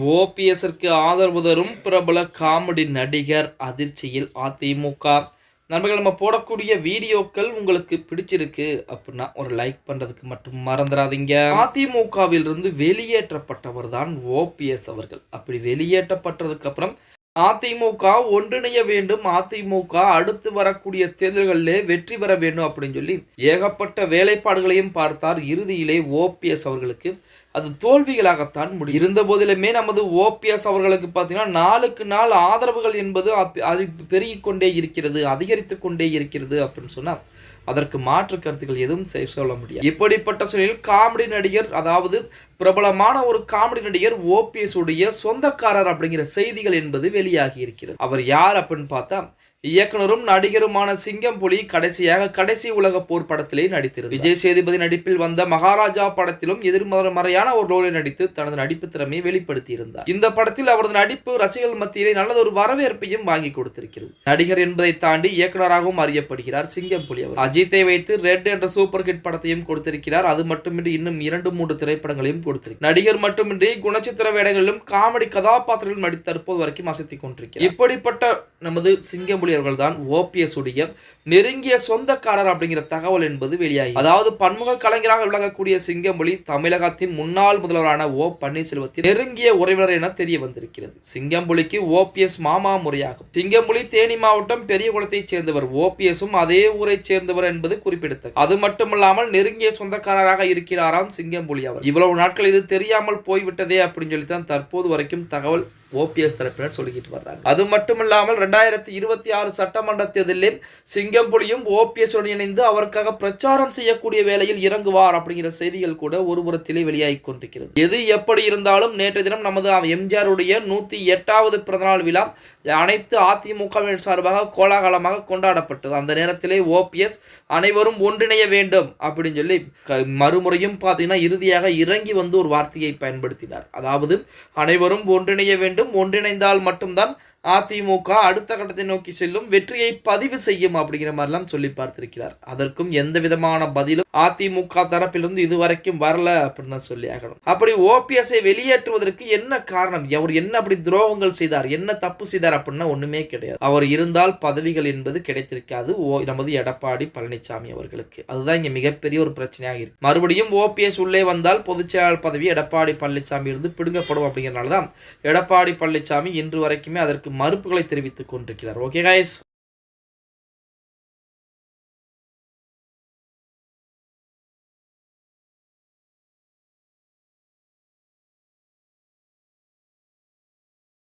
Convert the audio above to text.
ஓபிஎஸ்ற்கு ஆதரவு தரும் பிரபல காமெடி நடிகர் அதிர்ச்சியில் அதிமுக. நண்பர்கள், நம்ம போடக்கூடிய வீடியோக்கள் உங்களுக்கு பிடிச்சிருக்கு அப்படின்னா ஒரு லைக் பண்றதுக்கு மட்டும் மறந்துடாதீங்க. அதிமுகவில் இருந்து வெளியேற்றப்பட்டவர் தான் ஓபிஎஸ் அவர்கள். அப்படி வெளியேற்றப்பட்டதுக்கு அப்புறம் அதிமுக ஒன்றிணைய வேண்டும், அதிமுக அடுத்து வரக்கூடிய தேர்தல்களிலே வெற்றி பெற வேண்டும் அப்படின்னு சொல்லி ஏகப்பட்ட வேலைப்பாடுகளையும் பார்த்தார். இறுதியிலே ஓபிஎஸ் அவர்களுக்கு அது தோல்விகளாகத்தான் முடியும். இருந்த போதிலுமே நமது ஓபிஎஸ் அவர்களுக்கு பார்த்தீங்கன்னா நாளுக்கு நாள் ஆதரவுகள் என்பது பெருகிக் கொண்டே இருக்கிறது, அதிகரித்து கொண்டே இருக்கிறது அப்படின்னு சொன்னா அதற்கு மாற்று கருத்துக்கள் எதுவும் சொல்ல முடியாது. இப்படிப்பட்ட சூழலில் காமெடி நடிகர், அதாவது பிரபலமான ஒரு காமெடி நடிகர் ஓபிஎஸ் உடைய சொந்தக்காரர் அப்படிங்கிற செய்திகள் என்பது வெளியாகி இருக்கிறது. அவர் யார் அப்படின்னு பார்த்தா இயக்குனரும் நடிகருமான சிங்கம்புலி கடைசியாக கடைசி உலக போர் படத்திலே நடித்திருந்தார். விஜய் சேதுபதி நடிப்பில் வந்த மகாராஜா படத்திலும் எதிர்மறையான ஒரு ரோலில் நடித்து தனது நடிப்பு திறமையை வெளிப்படுத்தி இருந்தார். இந்த படத்தில் அவரது நடிப்பு ரசிகர்கள் மத்தியிலே நல்லதொரு வரவேற்பையும் வாங்கி கொடுத்திருக்கிறது. நடிகர் என்பதை தாண்டி இயக்குனராகவும் அறியப்படுகிறார் சிங்கம்புலி அவர். அஜித்தை வைத்து ரெட் என்ற சூப்பர் ஹிட் படத்தையும் கொடுத்திருக்கிறார். அது மட்டுமின்றி இன்னும் 2-3 திரைப்படங்களையும் கொடுத்திருக்கிறார். நடிகர் மட்டுமின்றி குணச்சித்திர வேடங்களிலும் காமெடி கதாபாத்திரங்களும் நடித்து தற்போது வரைக்கும் அசத்திக் கொண்டிருக்கிறார். இப்படிப்பட்ட நமது சிங்கம்புலி தான் ஓபிஎஸ் உடைய நெருங்கிய சொந்தக்காரர் அப்படிங்கிற தகவல் என்பது வெளியாகி, அதாவது பன்முக கலைஞராக விளங்கக்கூடிய சிங்கம்புலி தமிழகத்தின் முன்னாள் முதல்வரான ஓ பன்னீர்செல்வத்தின் நெருங்கிய உறவினர் என தெரிய வந்திருக்கிறது. சிங்கம்புலிக்கு ஓபிஎஸ் மாமா முறையாகும். சிங்கம்புலி தேனி மாவட்டம் பெரியகுளத்தை சேர்ந்தவர், ஓபிஎஸும் அதே ஊரை சேர்ந்தவர் என்பது குறிப்பிடத்தக்கது. அது மட்டுமல்லாமல் நெருங்கிய சொந்தக்காரராக இருக்கிறாராம் சிங்கம்புலி அவர். இவ்வளவு நாட்கள் இது தெரியாமல் போய்விட்டதே அப்படின்னு சொல்லித்தான் தற்போது வரைக்கும் தகவல் ஓபிஎஸ் தரப்பினர் சொல்லிக்கிட்டு வர்றாங்க. அது மட்டுமில்லாமல் 2026 சட்டமன்ற தேர்தலில் சிங்கம்புலியும் ஓபிஎஸ் உடன் இணைந்து அவருக்காக பிரச்சாரம் செய்யக்கூடிய வேளையில் இறங்குவார் அப்படிங்கிற செய்திகள் கூட ஒரு புறத்திலே வெளியாகி கொண்டிருக்கிறது. எது எப்படி இருந்தாலும் நேற்றைய தினம் நமது எம்ஜிஆர் உடைய 108வது பிறந்தநாள் விழா அனைத்து அதிமுக சார்பாக கோலாகலமாக கொண்டாடப்பட்டது. அந்த நேரத்திலே ஓபிஎஸ் அனைவரும் ஒன்றிணைய வேண்டும் அப்படின்னு சொல்லி மறுமுறையும் பார்த்தீங்கன்னா இறுதியாக இறங்கி வந்து ஒரு வார்த்தையை பயன்படுத்தினார். அதாவது அனைவரும் ஒன்றிணைய வேண்டும், ஒன்றிணைந்தால் மட்டும்தான் அதிமுக அடுத்த கட்டத்தை நோக்கி செல்லும், வெற்றியை பதிவு செய்யும் அப்படிங்கிற மாதிரிலாம் சொல்லி பார்த்திருக்கிறார். அதற்கும் எந்த விதமான பதிலும் அதிமுக தரப்பிலிருந்து இதுவரைக்கும் வரல அப்படின்னு தான் சொல்லி ஆகணும். அப்படி ஓபிஎஸ்ஐ வெளியேற்றுவதற்கு என்ன காரணம், அவர் என்ன அப்படி துரோகங்கள் செய்தார், என்ன தப்பு செய்தார் அப்படின்னா ஒண்ணுமே கிடையாது. அவர் இருந்தால் பதவிகள் என்பது கிடைத்திருக்காது நமது எடப்பாடி பழனிசாமி அவர்களுக்கு. அதுதான் இங்க மிகப்பெரிய ஒரு பிரச்சனையாக இருக்கு. மறுபடியும் ஓபிஎஸ் உள்ளே வந்தால் பொதுச்செயலாளர் பதவி எடப்பாடி பழனிசாமி இருந்து பிடுங்கப்படும் அப்படிங்கிறனாலதான் எடப்பாடி பழனிசாமி இன்று வரைக்குமே அதற்கு மறுப்புகளை தெரிவித்துக் கொண்டிருக்கிறார். Okay guys.